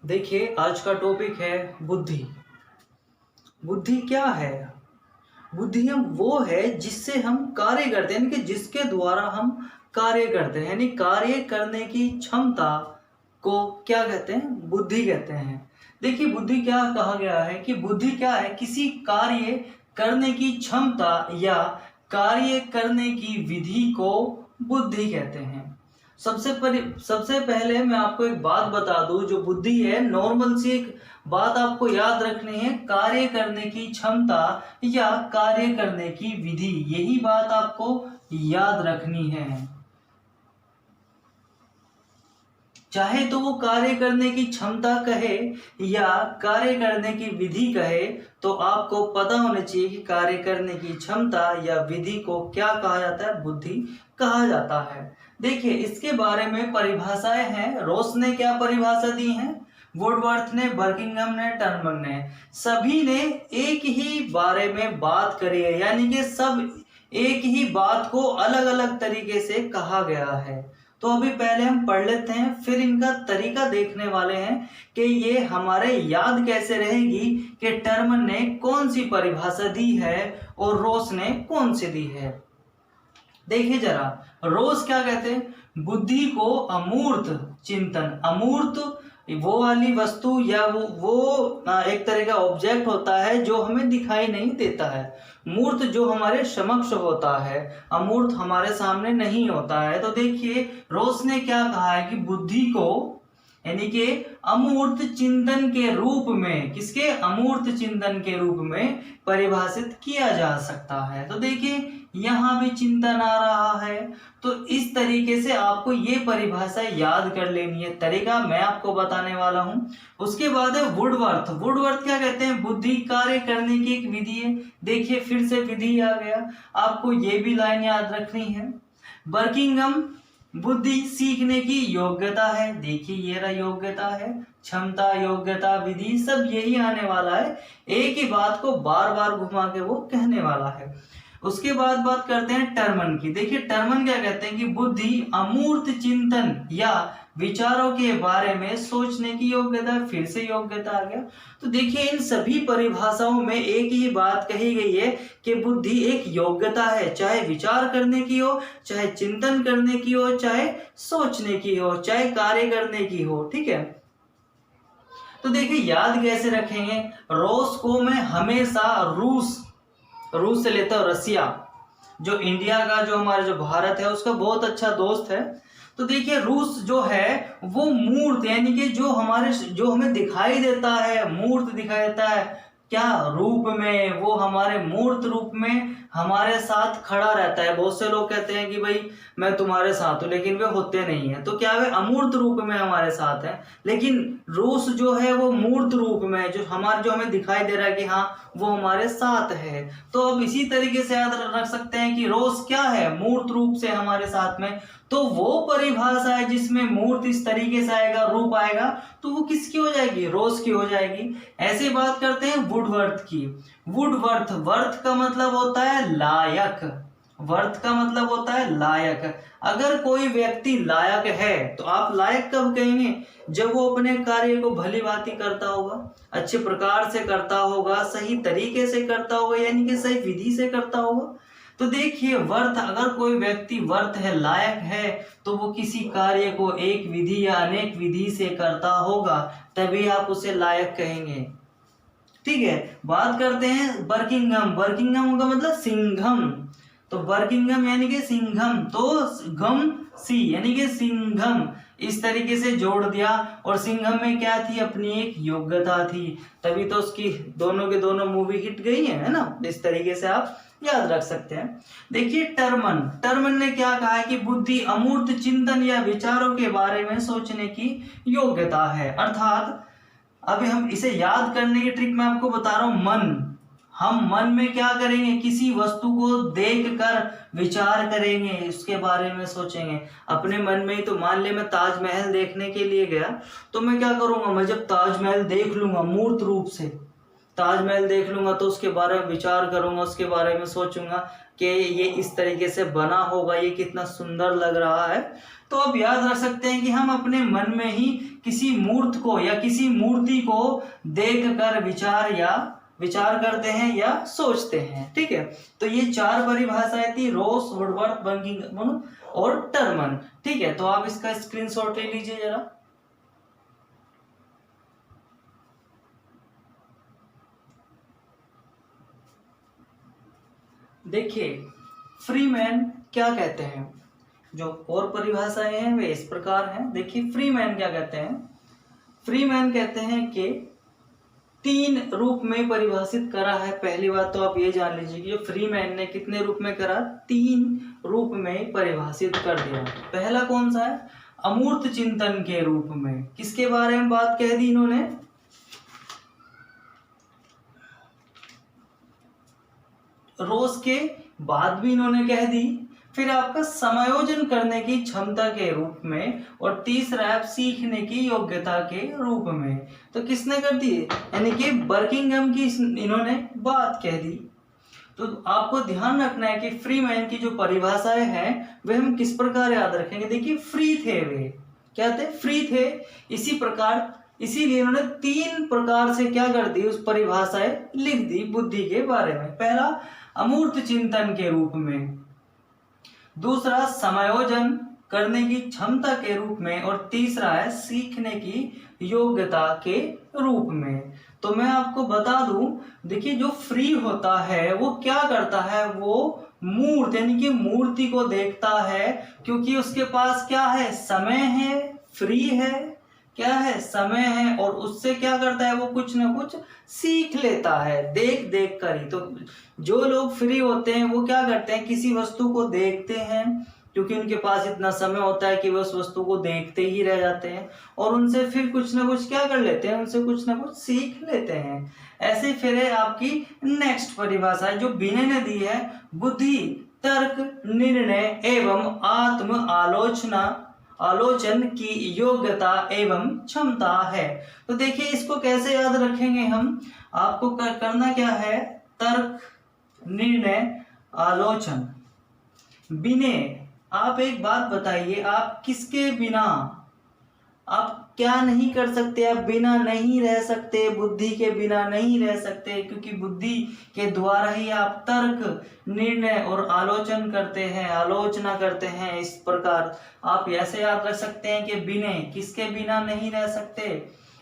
देखिए, आज का टॉपिक है बुद्धि। बुद्धि क्या है? बुद्धि हम वो है जिससे हम कार्य करते हैं, यानी कि जिसके द्वारा हम कार्य करते हैं, यानी कार्य करने की क्षमता को क्या कहते हैं? बुद्धि कहते हैं। देखिए, बुद्धि क्या कहा गया है कि बुद्धि क्या है? किसी कार्य करने की क्षमता या कार्य करने की विधि को बुद्धि कहते हैं। सबसे पहले मैं आपको एक बात बता दूं, जो बुद्धि है, नॉर्मल सी एक बात आपको याद रखनी है। कार्य करने की क्षमता या कार्य करने की विधि, यही बात आपको याद रखनी है। चाहे तो वो कार्य करने की क्षमता कहे या कार्य करने की विधि कहे, तो आपको पता होना चाहिए कि कार्य करने की क्षमता या विधि को क्या कहा जाता है? बुद्धि कहा जाता है। देखिए, इसके बारे में परिभाषाएं हैं। रोस ने क्या परिभाषा दी है? वुडवर्थ ने, बर्किंघम ने, टर्मन ने, सभी ने एक ही बारे में बात करी है, यानी कि सब एक ही बात को अलग अलग तरीके से कहा गया है। तो अभी पहले हम पढ़ लेते हैं, फिर इनका तरीका देखने वाले हैं कि ये हमारे याद कैसे रहेगी कि टर्मन ने कौन सी परिभाषा दी है और रोस ने कौन सी दी है। देखिए जरा, रोस क्या कहते हैं? बुद्धि को अमूर्त चिंतन, अमूर्त वो वाली वस्तु या वो एक तरह का ऑब्जेक्ट होता है जो हमें दिखाई नहीं देता है। मूर्त जो हमारे समक्ष होता है, अमूर्त हमारे सामने नहीं होता है। तो देखिए, रोस ने क्या कहा है कि बुद्धि को, यानी कि अमूर्त चिंतन के रूप में, किसके? अमूर्त चिंतन के रूप में परिभाषित किया जा सकता है। तो देखिए, यहाँ भी चिंतन आ रहा है, तो इस तरीके से आपको ये परिभाषा याद कर लेनी है। तरीका मैं आपको बताने वाला हूं। उसके बाद है वुडवर्थ। वुडवर्थ क्या कहते हैं? बुद्धि कार्य करने की एक विधि है। देखिए, फिर से विधि आ गया, आपको ये भी लाइन याद रखनी है। बर्किंघम, बुद्धि सीखने की योग्यता है। देखिए, ये रहा योग्यता है, क्षमता, योग्यता, विधि, सब यही आने वाला है। एक ही बात को बार बार घुमा के वो कहने वाला है। उसके बाद बात करते हैं टर्मन की। देखिए, टर्मन क्या कहते हैं कि बुद्धि अमूर्त चिंतन या विचारों के बारे में सोचने की योग्यता। फिर से योग्यता आ गया। तो देखिए, इन सभी परिभाषाओं में एक ही बात कही गई है कि बुद्धि एक योग्यता है, चाहे विचार करने की हो, चाहे चिंतन करने की हो, चाहे सोचने की हो, चाहे कार्य करने की हो। ठीक है, तो देखिए, याद कैसे रखेंगे? रोस को मैं हमेशा रूस से लेता हूं, रसिया, जो इंडिया का, जो हमारा जो भारत है, उसका बहुत अच्छा दोस्त है। तो देखिए, रूस जो है वो मूर्त, यानी कि जो हमें दिखाई देता है, मूर्त दिखाई देता है, क्या रूप में? वो हमारे मूर्त रूप में हमारे साथ खड़ा रहता है। बहुत से लोग कहते हैं कि भाई मैं तुम्हारे साथ हूं, लेकिन वे होते नहीं है। तो क्या वे अमूर्त रूप में हमारे साथ है? लेकिन रूस जो है वो मूर्त रूप में है, जो हमें दिखाई दे रहा है कि हाँ वो हमारे साथ है। तो अब इसी तरीके से याद रख सकते हैं कि रोस क्या है? मूर्त रूप से हमारे साथ में। तो वो परिभाषा है जिसमें मूर्त इस तरीके से आएगा, रूप आएगा, तो वो किसकी हो जाएगी? रोस की हो जाएगी। ऐसे बात करते हैं वुडवर्थ की। वुडवर्थ, वर्थ का मतलब होता है लायक, वर्थ का मतलब होता है लायक। अगर कोई व्यक्ति लायक है, तो आप लायक कब कहेंगे? जब वो अपने कार्य को भली भांति करता होगा, अच्छे प्रकार से करता होगा, सही तरीके से करता होगा, यानी कि सही विधि से करता होगा। तो देखिए, वर्थ, अगर कोई व्यक्ति वर्थ है, लायक है, तो वो किसी कार्य को एक विधि या अनेक विधि से करता होगा, तभी आप उसे लायक कहेंगे। ठीक है, बात करते हैं बर्किंघम। बर्किंघम का मतलब सिंघम। तो बर्किंघम यानी कि सिंघम, तो गम सी यानी कि सिंघम, इस तरीके से जोड़ दिया। और सिंघम में क्या थी? अपनी एक योग्यता थी, तभी तो उसकी दोनों के दोनों मूवी हिट गई है ना। इस तरीके से आप याद रख सकते हैं। देखिए, टर्मन ने क्या कहा है कि बुद्धि अमूर्त चिंतन या विचारों के बारे में सोचने की योग्यता है। अर्थात अभी हम इसे याद करने की ट्रिक मैं आपको बता रहा हूं। हम मन में क्या करेंगे? किसी वस्तु को देखकर विचार करेंगे, उसके बारे में सोचेंगे अपने मन में ही। तो मान ले मैं ताजमहल देखने के लिए गया, तो मैं क्या करूंगा? मैं जब ताजमहल देख लूंगा मूर्त रूप से, ताजमहल देख लूंगा तो उसके बारे में विचार करूंगा, उसके बारे में सोचूंगा कि ये इस तरीके से बना होगा, ये कितना सुंदर लग रहा है। तो आप याद रख सकते हैं कि हम अपने मन में ही किसी मूर्त को या किसी मूर्ति को देखकर विचार करते हैं या सोचते हैं। ठीक है, तो ये 4 परिभाषाएं थी, रॉस, वुडवर्थ, बर्किंघम और टर्मन। ठीक है, तो आप इसका स्क्रीनशॉट ले लीजिए जरा। देखिए फ्रीमैन क्या कहते हैं, जो और परिभाषाएं हैं वे इस प्रकार हैं। देखिए फ्रीमैन क्या कहते हैं, फ्रीमैन कहते हैं कि 3 रूप में परिभाषित करा है। पहली बात तो आप ये जान लीजिए कि फ्रीमैन ने कितने रूप में करा, 3 रूप में परिभाषित कर दिया। पहला कौन सा है, अमूर्त चिंतन के रूप में। किसके बारे में बात कह दी इन्होंने, रोज के बाद भी इन्होंने कह दी। फिर आपका समायोजन करने की क्षमता के रूप में, और तीसरा है सीखने की योग्यता के रूप में। तो किसने कर दी, यानी कि बर्किंघम की इन्होंने बात कह दी। तो आपको ध्यान रखना है कि फ्रीमैन की जो परिभाषाएं हैं वे हम किस प्रकार याद रखेंगे। देखिए फ्री थे, वे क्या थे, फ्री थे। इसी प्रकार इसीलिए इन्होंने 3 प्रकार से क्या कर दी, उस परिभाषाएं लिख दी बुद्धि के बारे में। पहला अमूर्त चिंतन के रूप में, दूसरा समायोजन करने की क्षमता के रूप में, और तीसरा है सीखने की योग्यता के रूप में। तो मैं आपको बता दूं, देखिए जो फ्री होता है वो क्या करता है, वो मूर्त यानी कि मूर्ति को देखता है, क्योंकि उसके पास क्या है, समय है, फ्री है, क्या है, समय है, और उससे क्या करता है, वो कुछ ना कुछ सीख लेता है देख देख कर ही। तो जो लोग फ्री होते हैं वो क्या करते हैं, किसी वस्तु को देखते हैं, क्योंकि उनके पास इतना समय होता है कि वो उस वस्तु को देखते ही रह जाते हैं, और उनसे फिर कुछ ना कुछ क्या कर लेते हैं, उनसे कुछ ना कुछ सीख लेते हैं। ऐसे फिर है आपकी नेक्स्ट परिभाषा जो बिने ने दी है, बुद्धि तर्क निर्णय एवं आलोचन की योग्यता एवं क्षमता है। तो देखिए इसको कैसे याद रखेंगे हम, आपको करना क्या है, तर्क निर्णय आलोचन। बिने, आप एक बात बताइए, आप किसके बिना आप क्या नहीं कर सकते, आप बिना नहीं रह सकते, बुद्धि के बिना नहीं रह सकते, क्योंकि बुद्धि के द्वारा ही आप तर्क निर्णय और आलोचना करते हैं। इस प्रकार आप ऐसे याद रख सकते हैं कि बिने किसके बिना नहीं रह सकते,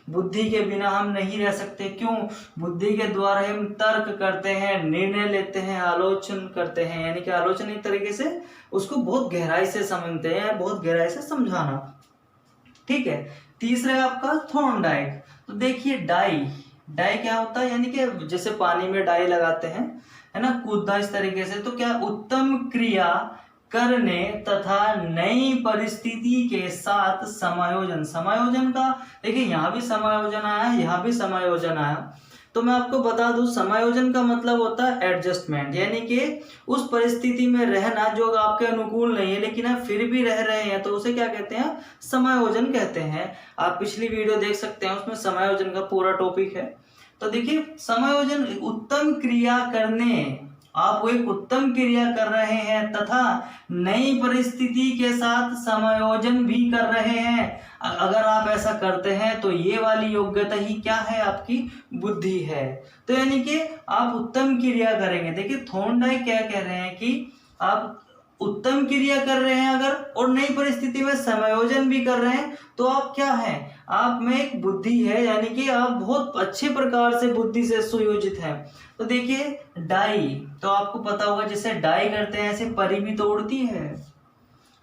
बुद्धि के बिना हम नहीं रह सकते। क्यों, बुद्धि के द्वारा हम तर्क करते हैं, निर्णय लेते हैं, आलोचन करते हैं, यानी कि आलोचना एक तरीके से उसको बहुत गहराई से समझते हैं, बहुत गहराई से समझाना। ठीक है, तीसरा है आपका थॉर्नडाइक। तो देखिए डाई क्या होता है, यानी कि जैसे पानी में डाई लगाते हैं, है ना, कूदना इस तरीके से। तो क्या, उत्तम क्रिया करने तथा नई परिस्थिति के साथ समायोजन का, देखिए यहाँ भी समायोजन आया, यहाँ भी समायोजन आया। तो मैं आपको बता दूं, समायोजन का मतलब होता है एडजस्टमेंट, यानी कि उस परिस्थिति में रहना जो आपके अनुकूल नहीं है लेकिन आप फिर भी रह रहे हैं, तो उसे क्या कहते हैं, समायोजन कहते हैं। आप पिछली वीडियो देख सकते हैं, उसमें समायोजन का पूरा टॉपिक है। तो देखिए समायोजन, उत्तम क्रिया करने, आप वो एक उत्तम क्रिया कर रहे हैं तथा नई परिस्थिति के साथ समायोजन भी कर रहे हैं। अगर आप ऐसा करते हैं तो ये वाली योग्यता ही क्या है, आपकी बुद्धि है। तो यानी कि आप उत्तम क्रिया करेंगे। देखिए थॉर्नडाइक क्या कह रहे हैं कि आप उत्तम क्रिया कर रहे हैं अगर, और नई परिस्थिति में समायोजन भी कर रहे हैं, तो आप क्या हैं, आप में एक बुद्धि है, यानी कि आप बहुत अच्छे प्रकार से बुद्धि से सुयोजित हैं। तो देखिए डाई, तो आपको पता होगा जैसे डाई करते हैं ऐसे परी भी तोड़ती है,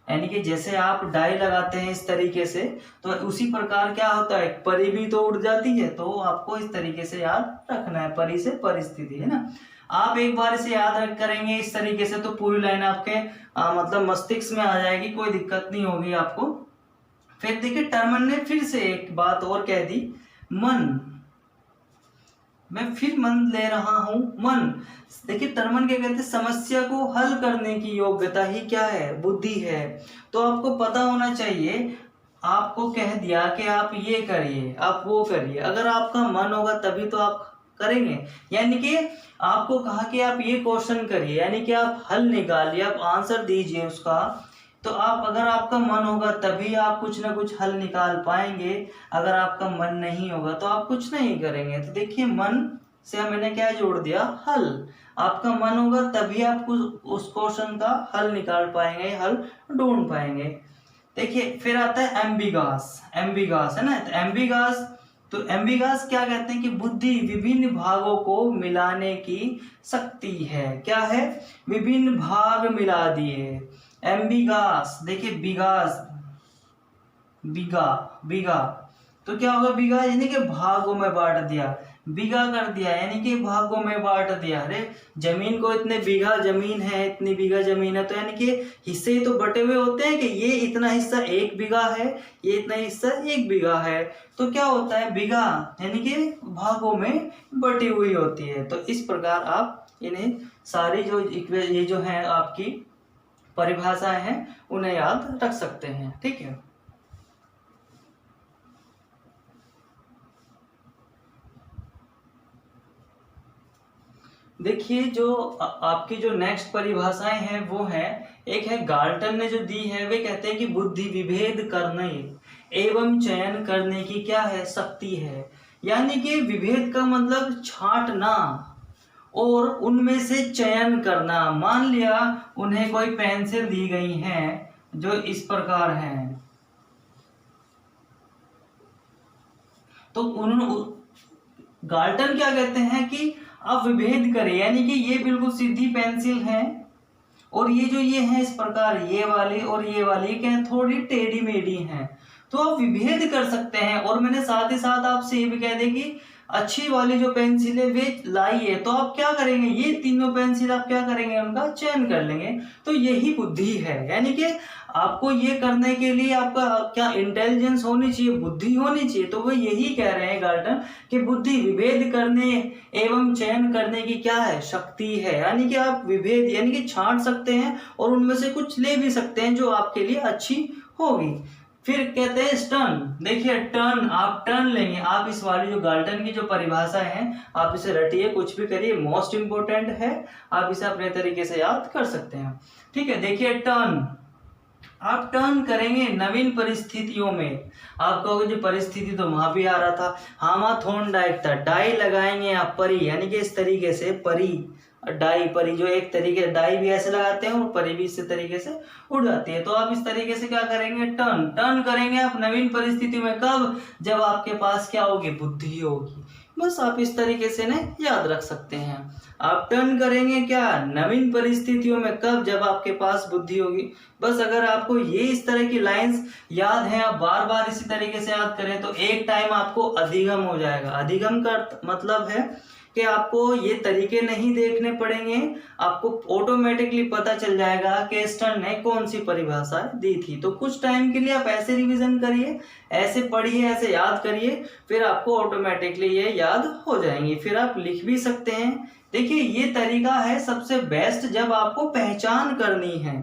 यानी कि जैसे आप डाई लगाते हैं इस तरीके से, तो उसी प्रकार क्या होता है, परी भी तो उड़ जाती है। तो आपको इस तरीके से याद रखना है, परी से परिस्थिति, है ना। आप एक बार इसे याद करेंगे इस तरीके से तो पूरी लाइन आपके मतलब मस्तिष्क में आ जाएगी, कोई दिक्कत नहीं होगी आपको। फिर देखिए टर्मन ने फिर से एक बात और कह दी, मन, मैं फिर मन ले रहा हूं, मन। देखिए टर्मन क्या कहते हैं, समस्या को हल करने की योग्यता ही क्या है, बुद्धि है। तो आपको पता होना चाहिए, आपको कह दिया कि आप ये करिए, आप वो करिए, अगर आपका मन होगा तभी तो आप करेंगे। यानी कि आपको कहा कि आप ये क्वेश्चन करिए, यानी कि आप हल निकालिए, आप आंसर दीजिए उसका। तो आप, अगर आपका मन होगा तभी आप कुछ ना कुछ हल निकाल पाएंगे, अगर आपका मन नहीं होगा तो आप कुछ नहीं करेंगे। तो देखिए, मन से मैंने क्या जोड़ दिया, हल। आपका मन होगा तभी आप उस क्वेश्चन का हल निकाल पाएंगे, हल ढूंढ पाएंगे। देखिए, फिर आता है एम्बिगास। एम्बिगास है ना, तो एम्बिगास क्या कहते हैं कि बुद्धि विभिन्न भागों को मिलाने की शक्ति है। क्या है, विभिन्न भाग मिला दिए। एम्बिगास, देखिए बिगास, बिगा तो क्या होगा, बिगा यानी कि भागों में बांट दिया, बिगा कर दिया यानी कि भागों में बांट दिया। अरे जमीन को इतने बीघा जमीन है, इतनी बीघा जमीन है, तो यानी कि हिस्से तो बटे हुए होते हैं कि ये इतना हिस्सा 1 बीघा है, ये इतना हिस्सा 1 बीघा है। तो क्या होता है, बीघा यानी कि भागों में बटी हुई होती है। तो इस प्रकार आप इन्हें सारी ये जो है आपकी परिभाषाएं हैं उन्हें याद रख सकते हैं। ठीक है, देखिए जो आपकी जो नेक्स्ट परिभाषाएं हैं वो है, एक है गाल्टन ने जो दी है, वे कहते हैं कि बुद्धि विभेद करने एवं चयन करने की क्या है, शक्ति है। यानी कि विभेद का मतलब छांटना और उनमें से चयन करना। मान लिया उन्हें कोई पेंसिल दी गई है जो इस प्रकार है, तो गाल्टन क्या कहते हैं कि आप विभेद करें, यानी कि ये बिल्कुल सीधी पेंसिल है और ये है इस प्रकार, ये वाली और ये वाली क्या है, थोड़ी टेढ़ी मेढ़ी है। तो आप विभेद कर सकते हैं। और मैंने साथ ही साथ आपसे ये भी कह दें कि अच्छी वाली जो पेंसिल है वे लाई है, तो आप क्या करेंगे, ये तीनों पेंसिल आप क्या करेंगे, उनका चयन कर लेंगे। तो यही बुद्धि है। यानी कि आपको ये करने के लिए आपका क्या इंटेलिजेंस होनी चाहिए, बुद्धि होनी चाहिए। तो वो यही कह रहे हैं गार्डन कि बुद्धि विभेद करने एवं चयन करने की क्या है, शक्ति है। यानी कि आप विभेद यानी कि छांट सकते हैं और उनमें से कुछ ले भी सकते हैं जो आपके लिए अच्छी होगी। फिर कहते हैं स्टर्न। देखिए टर्न, आप टर्न लेंगे, आप इस वाली जो गाल्टन की जो परिभाषा है आप इसे रटिए, कुछ भी करिए, मोस्ट इंपोर्टेंट है, आप इसे अपने तरीके से याद कर सकते हैं। ठीक है, देखिए टर्न, आप टर्न करेंगे नवीन परिस्थितियों में। आप कहोगे जो परिस्थिति तो वहां भी आ रहा था, हामा थोन डाइट था, डाई लगाएंगे आप परी, यानी कि इस तरीके से परी, डाई परी जो एक तरीके, डाई भी ऐसे लगाते हैं और परी भी इस तरीके से उड़ जाती है। तो आप इस तरीके से क्या करेंगे, टर्न करेंगे आप नवीन परिस्थिति में। कब, जब आपके पास क्या होगी, बुद्धि होगी। बस आप इस तरीके से ना याद रख सकते हैं। आप टर्न करेंगे क्या, नवीन परिस्थितियों में। कब, जब आपके पास बुद्धि होगी। बस अगर आपको ये इस तरह की लाइंस याद है, आप बार बार इसी तरीके से याद करें तो एक टाइम आपको अधिगम हो जाएगा। अधिगम का मतलब है कि आपको ये तरीके नहीं देखने पड़ेंगे, आपको ऑटोमेटिकली पता चल जाएगा कि स्टर्न ने कौन सी परिभाषा दी थी। तो कुछ टाइम के लिए आप ऐसे रिवीजन करिए, ऐसे पढ़िए, ऐसे याद करिए, फिर आपको ऑटोमेटिकली ये याद हो जाएंगी। फिर आप लिख भी सकते हैं। देखिए ये तरीका है सबसे बेस्ट जब आपको पहचान करनी है।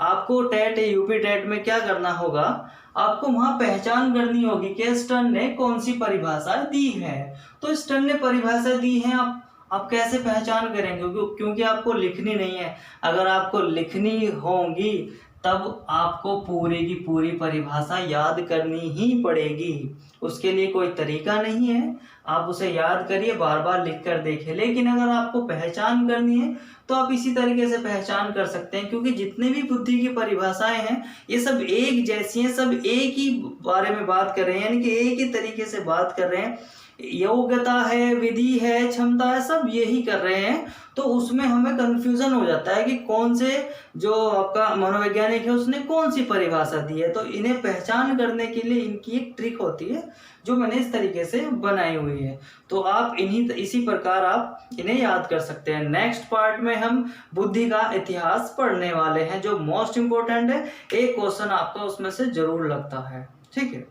आपको टेट यूपी टेट में क्या करना होगा, आपको वहां पहचान करनी होगी कि स्टर्न ने कौन सी परिभाषा दी है। तो स्टर्न ने परिभाषा दी है, आप कैसे पहचान करेंगे, क्योंकि आपको लिखनी नहीं है। अगर आपको लिखनी होगी तब आपको पूरी की पूरी परिभाषा याद करनी ही पड़ेगी। उसके लिए कोई तरीका नहीं है, आप उसे याद करिए, बार बार लिख कर देखिए। लेकिन अगर आपको पहचान करनी है तो आप इसी तरीके से पहचान कर सकते हैं, क्योंकि जितने भी बुद्धि की परिभाषाएं हैं ये सब एक जैसी हैं, सब एक ही बारे में बात कर रहे हैं, यानी कि एक ही तरीके से बात कर रहे हैं। योग्यता है, विधि है, क्षमता है, सब यही कर रहे हैं। तो उसमें हमें कंफ्यूजन हो जाता है कि कौन से जो आपका मनोवैज्ञानिक है उसने कौन सी परिभाषा दी है। तो इन्हें पहचान करने के लिए इनकी एक ट्रिक होती है जो मैंने इस तरीके से बनाई हुई है। तो आप इसी प्रकार आप इन्हें याद कर सकते हैं। नेक्स्ट पार्ट में हम बुद्धि का इतिहास पढ़ने वाले हैं जो मोस्ट इंपोर्टेंट है। एक क्वेश्चन आपका उसमें से जरूर लगता है। ठीक है।